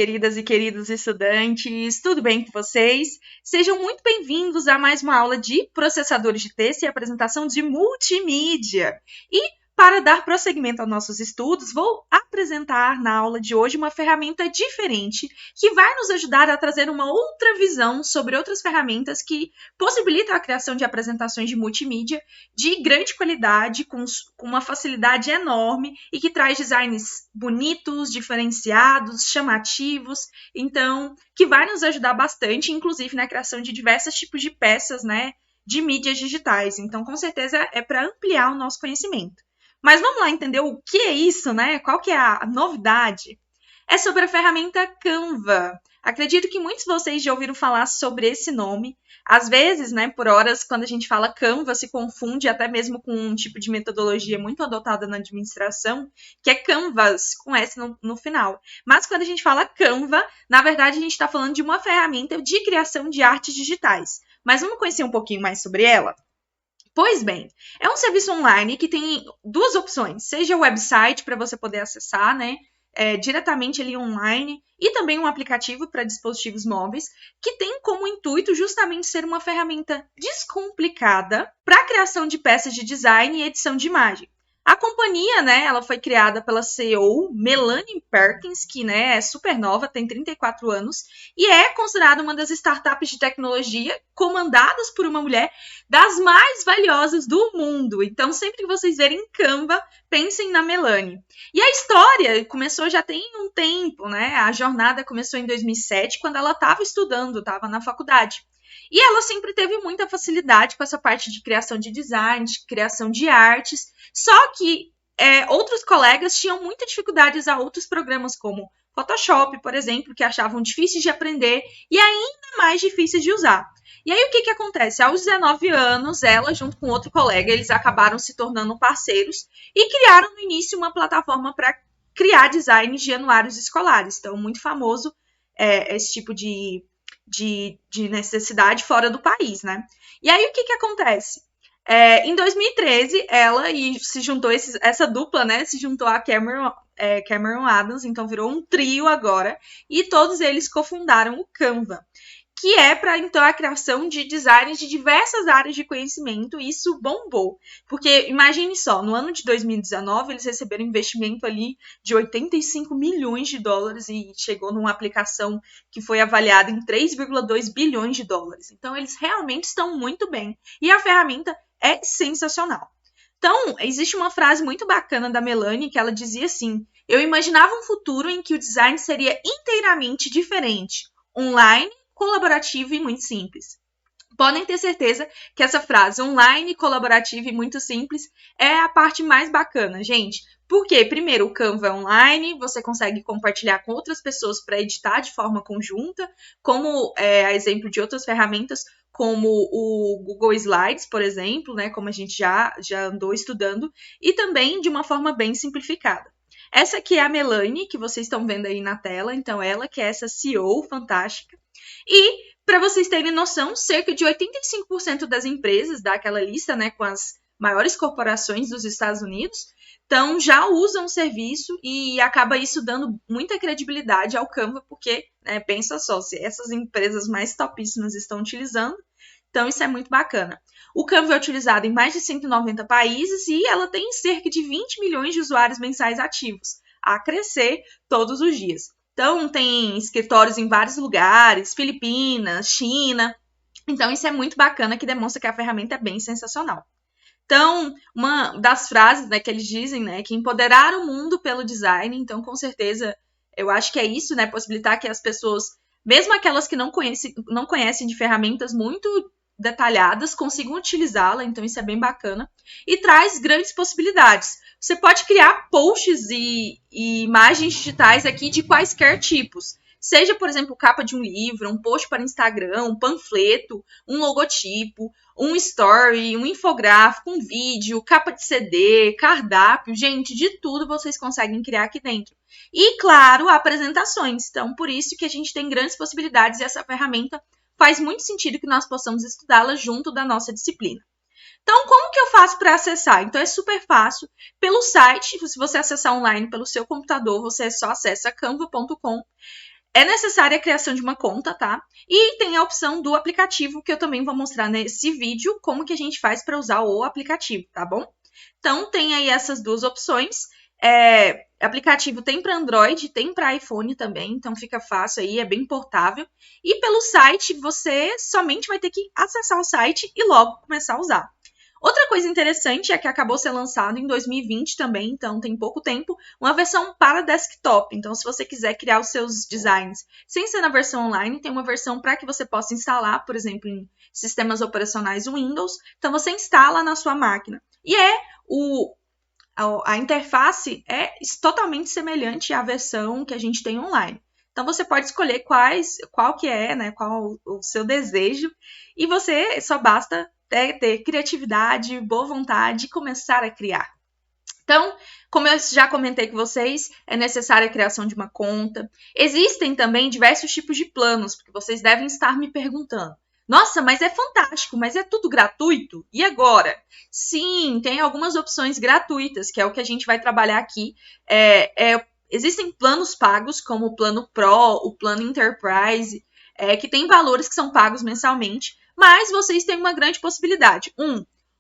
queridas e queridos estudantes, tudo bem com vocês? Sejam muito bem-vindos a mais uma aula de processadores de texto e apresentação de multimídia. E para dar prosseguimento aos nossos estudos, vou apresentar na aula de hoje uma ferramenta diferente que vai nos ajudar a trazer uma outra visão sobre outras ferramentas que possibilitam a criação de apresentações de multimídia de grande qualidade, com uma facilidade enorme e que traz designs bonitos, diferenciados, chamativos, então, que vai nos ajudar bastante, inclusive na criação de diversos tipos de peças, né, de mídias digitais. Então, com certeza, é para ampliar o nosso conhecimento. Mas vamos lá entender o que é isso, né? Qual que é a novidade? É sobre a ferramenta Canva. Acredito que muitos de vocês já ouviram falar sobre esse nome. Às vezes, né, por horas, quando a gente fala Canva, se confunde até mesmo com um tipo de metodologia muito adotada na administração, que é Canvas, com S no final. Mas quando a gente fala Canva, na verdade, a gente está falando de uma ferramenta de criação de artes digitais. Mas vamos conhecer um pouquinho mais sobre ela? Pois bem, é um serviço online que tem duas opções, seja o website para você poder acessar, né, diretamente ali online, e também um aplicativo para dispositivos móveis, que tem como intuito justamente ser uma ferramenta descomplicada para a criação de peças de design e edição de imagem. A companhia, né, ela foi criada pela CEO Melanie Perkins, que, né, é super nova, tem 34 anos, e é considerada uma das startups de tecnologia comandadas por uma mulher das mais valiosas do mundo. Então, sempre que vocês verem Canva, pensem na Melanie. E a história começou já tem um tempo, né? A jornada começou em 2007, quando ela estava estudando, estava na faculdade. E ela sempre teve muita facilidade com essa parte de criação de design, de criação de artes, só que outros colegas tinham muita dificuldade a usar outros programas como Photoshop, por exemplo, que achavam difíceis de aprender e ainda mais difíceis de usar. E aí o que acontece? Aos 19 anos, ela, junto com outro colega, eles acabaram se tornando parceiros e criaram no início uma plataforma para criar designs de anuários escolares. Então, muito famoso esse tipo de necessidade fora do país, né? E aí o que acontece? Em 2013, ela se juntou, essa dupla, né? Se juntou a Cameron Adams, então virou um trio agora, e todos eles cofundaram o Canva, que é para, então, a criação de designs de diversas áreas de conhecimento, e isso bombou. Porque, imagine só, no ano de 2019, eles receberam investimento ali de 85 milhões de dólares e chegou numa aplicação que foi avaliada em 3,2 bilhões de dólares. Então, eles realmente estão muito bem. E a ferramenta é sensacional. Então, existe uma frase muito bacana da Melanie, que ela dizia assim: eu imaginava um futuro em que o design seria inteiramente diferente, online, colaborativo e muito simples. Podem ter certeza que essa frase online, colaborativa e muito simples é a parte mais bacana, gente. Porque, primeiro, o Canva é online, você consegue compartilhar com outras pessoas para editar de forma conjunta, como a exemplo de outras ferramentas, como o Google Slides, por exemplo, né, como a gente já andou estudando, e também de uma forma bem simplificada. Essa aqui é a Melanie, que vocês estão vendo aí na tela, então ela que é essa CEO fantástica. E, para vocês terem noção, cerca de 85% das empresas daquela lista, né, com as maiores corporações dos Estados Unidos, então já usam o serviço e acaba isso dando muita credibilidade ao Canva, porque, né, pensa só, se essas empresas mais topíssimas estão utilizando, então isso é muito bacana. O Canva é utilizado em mais de 190 países e ela tem cerca de 20 milhões de usuários mensais ativos, a crescer todos os dias. Então, tem escritórios em vários lugares, Filipinas, China. Então, isso é muito bacana, que demonstra que a ferramenta é bem sensacional. Então, uma das frases, né, que eles dizem, né, que empoderar o mundo pelo design. Então, com certeza, eu acho que é isso, né, possibilitar que as pessoas, mesmo aquelas que não conhecem de ferramentas muito detalhadas, consigam utilizá-la. Então, isso é bem bacana. E traz grandes possibilidades. Você pode criar posts e imagens digitais aqui de quaisquer tipos. Seja, por exemplo, capa de um livro, um post para Instagram, um panfleto, um logotipo, um story, um infográfico, um vídeo, capa de CD, cardápio. Gente, de tudo vocês conseguem criar aqui dentro. E, claro, apresentações. Então, por isso que a gente tem grandes possibilidades e essa ferramenta faz muito sentido que nós possamos estudá-la junto da nossa disciplina. Então, como que eu faço para acessar? Então, é super fácil. Pelo site, se você acessar online pelo seu computador, você só acessa canva.com. é necessária a criação de uma conta, tá? E tem a opção do aplicativo, que eu também vou mostrar nesse vídeo como que a gente faz para usar o aplicativo, tá bom? Então, tem aí essas duas opções. Aplicativo tem para Android, tem para iPhone também, então fica fácil aí, é bem portável. E pelo site, você somente vai ter que acessar o site e logo começar a usar. Outra coisa interessante é que acabou sendo lançado em 2020 também, então tem pouco tempo, uma versão para desktop. Então, se você quiser criar os seus designs sem ser na versão online, tem uma versão para que você possa instalar, por exemplo, em sistemas operacionais Windows. Então, você instala na sua máquina. E a interface é totalmente semelhante à versão que a gente tem online. Então, você pode escolher qual que é, né, qual o seu desejo, e você só basta ter criatividade, boa vontade e começar a criar. Então, como eu já comentei com vocês, é necessária a criação de uma conta. Existem também diversos tipos de planos, porque vocês devem estar me perguntando. Nossa, mas é fantástico, mas é tudo gratuito? E agora? Sim, tem algumas opções gratuitas, que é o que a gente vai trabalhar aqui. Existem planos pagos, como o plano Pro, o plano Enterprise, que tem valores que são pagos mensalmente, mas vocês têm uma grande possibilidade.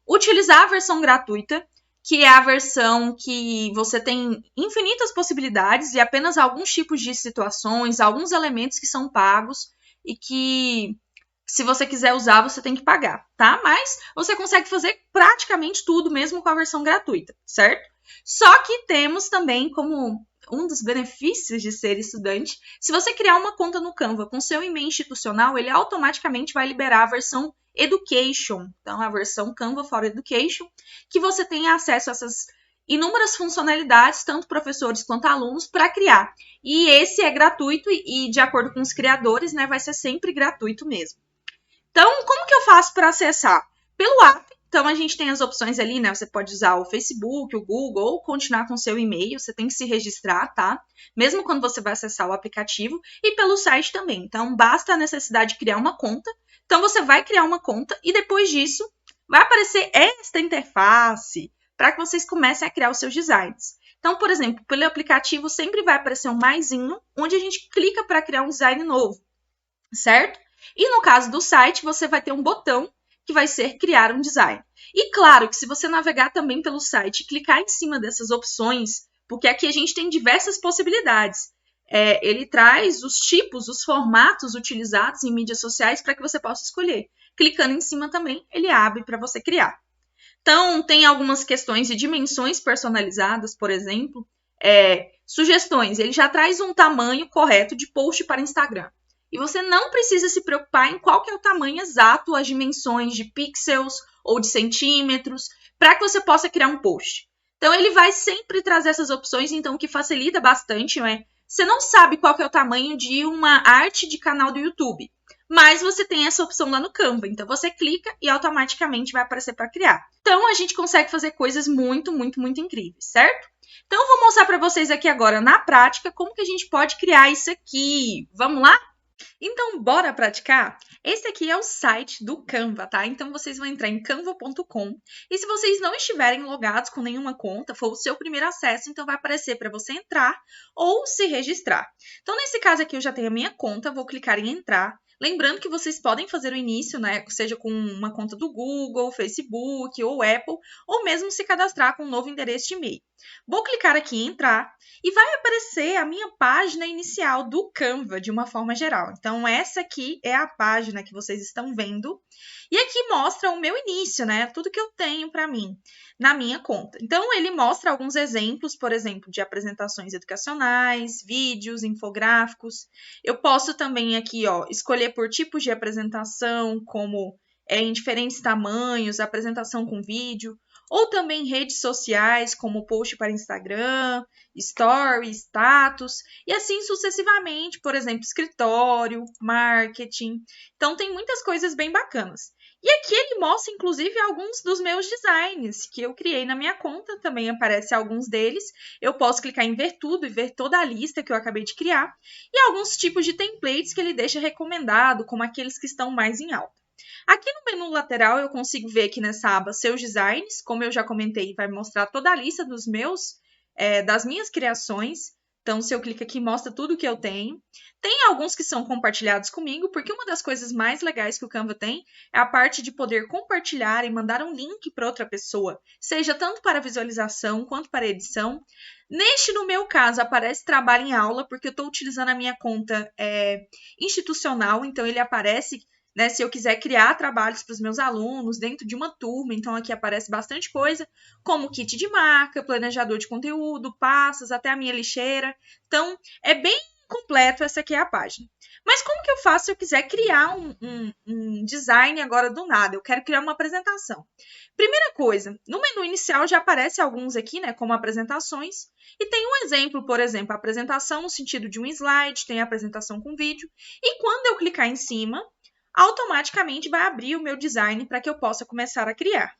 Utilizar a versão gratuita, que é a versão que você tem infinitas possibilidades e apenas alguns tipos de situações, alguns elementos que são pagos e que, se você quiser usar, você tem que pagar, tá? Mas você consegue fazer praticamente tudo mesmo com a versão gratuita, certo? Só que temos também como um dos benefícios de ser estudante, se você criar uma conta no Canva com seu e-mail institucional, ele automaticamente vai liberar a versão Education, então a versão Canva for Education, que você tem acesso a essas inúmeras funcionalidades, tanto professores quanto alunos, para criar. E esse é gratuito e, de acordo com os criadores, né, vai ser sempre gratuito mesmo. Então, como que eu faço para acessar? Pelo app. Então, a gente tem as opções ali, né? Você pode usar o Facebook, o Google, ou continuar com o seu e-mail. Você tem que se registrar, tá? Mesmo quando você vai acessar o aplicativo. E pelo site também. Então, basta a necessidade de criar uma conta. Então, você vai criar uma conta e depois disso vai aparecer esta interface para que vocês comecem a criar os seus designs. Então, por exemplo, pelo aplicativo sempre vai aparecer um maisinho, onde a gente clica para criar um design novo, certo? E no caso do site, você vai ter um botão que vai ser criar um design. E claro que se você navegar também pelo site e clicar em cima dessas opções, porque aqui a gente tem diversas possibilidades. Ele traz os tipos, os formatos utilizados em mídias sociais para que você possa escolher. Clicando em cima também, ele abre para você criar. Então, tem algumas questões de dimensões personalizadas, por exemplo. Sugestões, ele já traz um tamanho correto de post para Instagram. E você não precisa se preocupar em qual que é o tamanho exato, as dimensões de pixels ou de centímetros, para que você possa criar um post. Então, ele vai sempre trazer essas opções, então, o que facilita bastante, né? Você não sabe qual que é o tamanho de uma arte de canal do YouTube, mas você tem essa opção lá no Canva. Então, você clica e automaticamente vai aparecer para criar. Então, a gente consegue fazer coisas muito, muito, muito incríveis, certo? Então, eu vou mostrar para vocês aqui agora, na prática, como que a gente pode criar isso aqui. Vamos lá? Então, bora praticar? Esse aqui é o site do Canva, tá? Então, vocês vão entrar em canva.com e se vocês não estiverem logados com nenhuma conta, for o seu primeiro acesso, então vai aparecer para você entrar ou se registrar. Então, nesse caso aqui, eu já tenho a minha conta, vou clicar em entrar. Lembrando que vocês podem fazer o início, né? Seja com uma conta do Google, Facebook ou Apple, ou mesmo se cadastrar com um novo endereço de e-mail. Vou clicar aqui em entrar e vai aparecer a minha página inicial do Canva de uma forma geral. Então, essa aqui é a página que vocês estão vendo. E aqui mostra o meu início, né? Tudo que eu tenho para mim na minha conta. Então, ele mostra alguns exemplos, por exemplo, de apresentações educacionais, vídeos, infográficos. Eu posso também aqui, ó, escolher por tipos de apresentação, como em diferentes tamanhos, apresentação com vídeo, ou também redes sociais, como post para Instagram, story, status, e assim sucessivamente, por exemplo, escritório, marketing. Então, tem muitas coisas bem bacanas. E aqui ele mostra, inclusive, alguns dos meus designs que eu criei na minha conta. Também aparece alguns deles. Eu posso clicar em ver tudo e ver toda a lista que eu acabei de criar. E alguns tipos de templates que ele deixa recomendado, como aqueles que estão mais em alta. Aqui no menu lateral eu consigo ver aqui nessa aba seus designs, como eu já comentei, vai mostrar toda a lista dos das minhas criações, Então, se eu clico aqui, mostra tudo que eu tenho. Tem alguns que são compartilhados comigo, porque uma das coisas mais legais que o Canva tem é a parte de poder compartilhar e mandar um link para outra pessoa, seja tanto para visualização quanto para edição. No meu caso, aparece trabalho em aula, porque eu estou utilizando a minha conta institucional, então ele aparece, né, se eu quiser criar trabalhos para os meus alunos dentro de uma turma, então aqui aparece bastante coisa, como kit de marca, planejador de conteúdo, pastas, até a minha lixeira. Então, é bem completo, essa aqui é a página. Mas como que eu faço se eu quiser criar um design agora do nada? Eu quero criar uma apresentação. Primeira coisa, no menu inicial já aparece alguns aqui, né, como apresentações, e tem um exemplo, por exemplo, a apresentação no sentido de um slide, tem a apresentação com vídeo, e quando eu clicar em cima, automaticamente vai abrir o meu design para que eu possa começar a criar.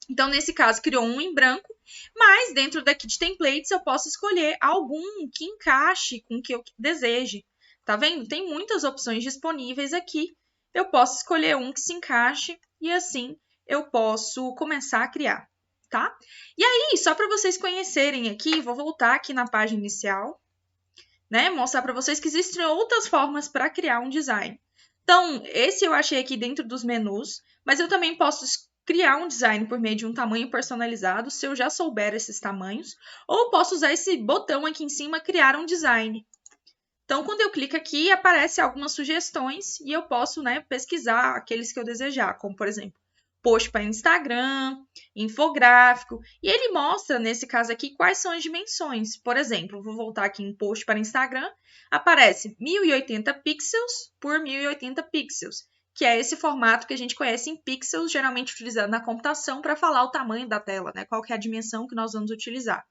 Então, nesse caso, criou um em branco, mas dentro daqui de templates eu posso escolher algum que encaixe com o que eu deseje. Tá vendo? Tem muitas opções disponíveis aqui. Eu posso escolher um que se encaixe e assim eu posso começar a criar, tá? E aí, só para vocês conhecerem aqui, vou voltar aqui na página inicial, né? Mostrar para vocês que existem outras formas para criar um design. Então, esse eu achei aqui dentro dos menus, mas eu também posso criar um design por meio de um tamanho personalizado, se eu já souber esses tamanhos, ou posso usar esse botão aqui em cima, criar um design. Então, quando eu clico aqui, aparece algumas sugestões e eu posso, né, pesquisar aqueles que eu desejar, como, por exemplo, post para Instagram, infográfico, e ele mostra, nesse caso aqui, quais são as dimensões. Por exemplo, vou voltar aqui em post para Instagram, aparece 1080 pixels por 1080 pixels, que é esse formato que a gente conhece em pixels, geralmente utilizado na computação para falar o tamanho da tela, né? Qual que é a dimensão que nós vamos utilizar.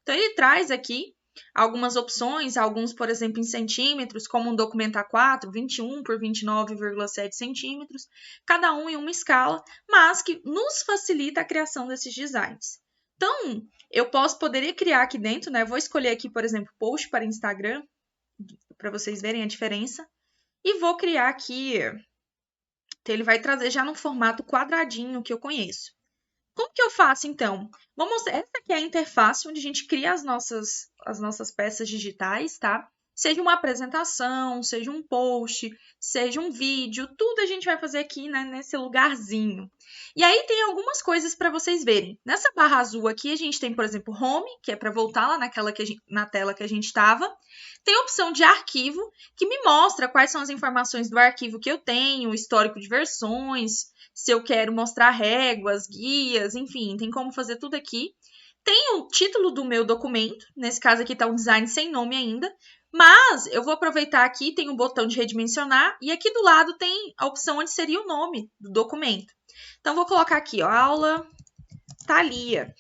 Então, ele traz aqui algumas opções, alguns, por exemplo, em centímetros, como um documento A4, 21 por 29,7 centímetros, cada um em uma escala, mas que nos facilita a criação desses designs. Então, poderia criar aqui dentro, né? Vou escolher aqui, por exemplo, post para Instagram, para vocês verem a diferença, e vou criar aqui. Então, ele vai trazer já no formato quadradinho que eu conheço. Como que eu faço, então? Vou mostrar. Essa aqui é a interface onde a gente cria as nossas peças digitais, tá? Seja uma apresentação, seja um post, seja um vídeo, tudo a gente vai fazer aqui, né, nesse lugarzinho. E aí tem algumas coisas para vocês verem. Nessa barra azul aqui, a gente tem, por exemplo, Home, que é para voltar lá na tela que a gente estava. Tem a opção de arquivo, que me mostra quais são as informações do arquivo que eu tenho, histórico de versões, se eu quero mostrar réguas, guias, enfim, tem como fazer tudo aqui. Tem o título do meu documento, nesse caso aqui está um design sem nome ainda, mas eu vou aproveitar aqui, tem um botão de redimensionar, e aqui do lado tem a opção onde seria o nome do documento. Então, vou colocar aqui, ó, aula Thalia.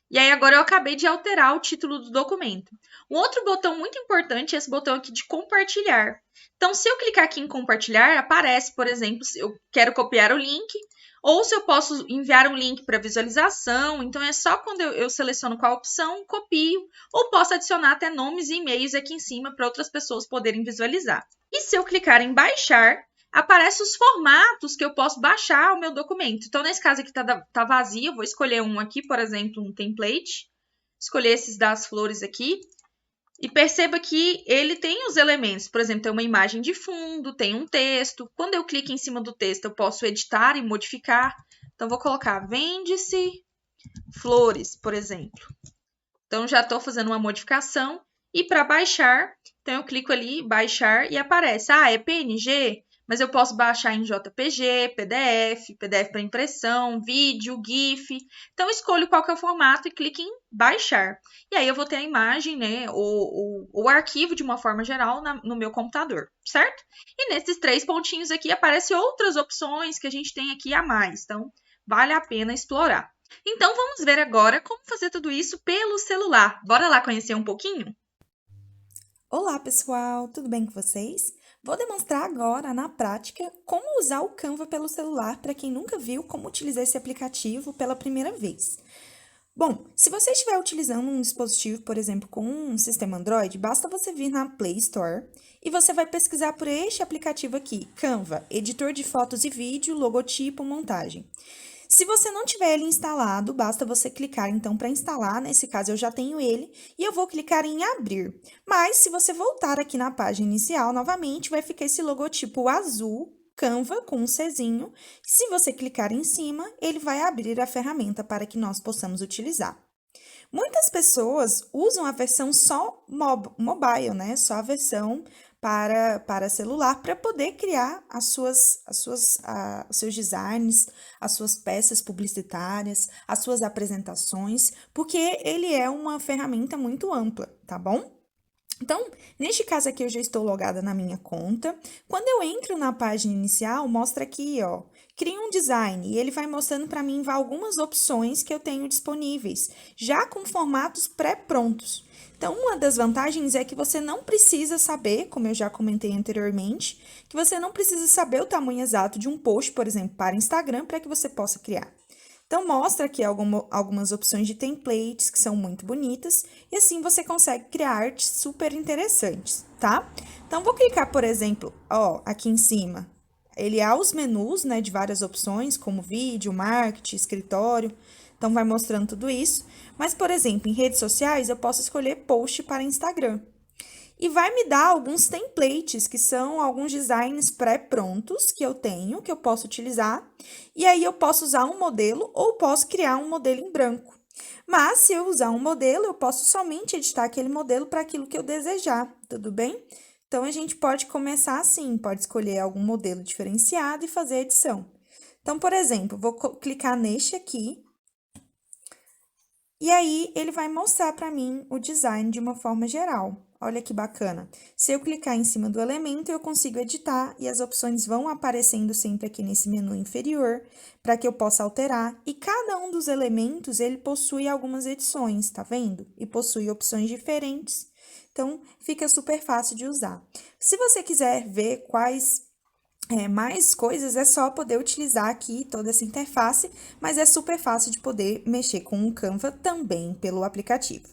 E aí, agora eu acabei de alterar o título do documento. Um outro botão muito importante é esse botão aqui de compartilhar. Então, se eu clicar aqui em compartilhar, aparece, por exemplo, se eu quero copiar o link, ou se eu posso enviar um link para visualização. Então, é só quando eu seleciono qual opção, copio, ou posso adicionar até nomes e e-mails aqui em cima para outras pessoas poderem visualizar. E se eu clicar em baixar, aparecem os formatos que eu posso baixar o meu documento. Então, nesse caso aqui tá vazio, eu vou escolher um aqui, por exemplo, um template. Escolher esses das flores aqui. E perceba que ele tem os elementos, por exemplo, tem uma imagem de fundo, tem um texto. Quando eu clico em cima do texto, eu posso editar e modificar. Então, vou colocar vende-se flores, por exemplo. Então, já estou fazendo uma modificação. E para baixar, então eu clico ali, baixar, e aparece, é PNG? Mas eu posso baixar em JPG, PDF para impressão, vídeo, GIF. Então, escolho qual que é o formato e clico em baixar. E aí, eu vou ter a imagem, né, o arquivo de uma forma geral no meu computador, certo? E nesses 3 pontinhos aqui, aparecem outras opções que a gente tem aqui a mais. Então, vale a pena explorar. Então, vamos ver agora como fazer tudo isso pelo celular. Bora lá conhecer um pouquinho? Olá, pessoal! Tudo bem com vocês? Vou demonstrar agora, na prática, como usar o Canva pelo celular para quem nunca viu como utilizar esse aplicativo pela primeira vez. Bom, se você estiver utilizando um dispositivo, por exemplo, com um sistema Android, basta você vir na Play Store e você vai pesquisar por este aplicativo aqui, Canva, editor de fotos e vídeo, logotipo, montagem. Se você não tiver ele instalado, basta você clicar então para instalar. Nesse caso, eu já tenho ele e eu vou clicar em abrir. Mas se você voltar aqui na página inicial, novamente, vai ficar esse logotipo azul, Canva, com um Czinho. Se você clicar em cima, ele vai abrir a ferramenta para que nós possamos utilizar. Muitas pessoas usam a versão só mobile, né? Só a versão para celular, para poder criar os seus designs, as suas peças publicitárias, as suas apresentações, porque ele é uma ferramenta muito ampla, tá bom? Então, neste caso aqui, eu já estou logada na minha conta. Quando eu entro na página inicial, mostra aqui, ó, cria um design, e ele vai mostrando para mim algumas opções que eu tenho disponíveis, já com formatos pré-prontos. Então, uma das vantagens é que você não precisa saber, como eu já comentei anteriormente, que você não precisa saber o tamanho exato de um post, por exemplo, para Instagram, para que você possa criar. Então, mostra aqui algumas opções de templates que são muito bonitas e assim você consegue criar artes super interessantes, tá? Então, vou clicar, por exemplo, ó, aqui em cima. Ele há os menus, né, de várias opções, como vídeo, marketing, escritório. Então, vai mostrando tudo isso. Mas, por exemplo, em redes sociais, eu posso escolher post para Instagram. E vai me dar alguns templates, que são alguns designs pré-prontos que eu tenho, que eu posso utilizar. E aí, eu posso usar um modelo ou posso criar um modelo em branco. Mas, se eu usar um modelo, eu posso somente editar aquele modelo para aquilo que eu desejar, tudo bem? Então, a gente pode começar assim, pode escolher algum modelo diferenciado e fazer a edição. Então, por exemplo, vou clicar neste aqui. E aí, ele vai mostrar para mim o design de uma forma geral. Olha que bacana. Se eu clicar em cima do elemento, eu consigo editar e as opções vão aparecendo sempre aqui nesse menu inferior para que eu possa alterar. E cada um dos elementos, ele possui algumas edições, tá vendo? E possui opções diferentes. Então, fica super fácil de usar. Se você quiser ver quais mais coisas, é só poder utilizar aqui toda essa interface, mas é super fácil de poder mexer com o Canva também pelo aplicativo.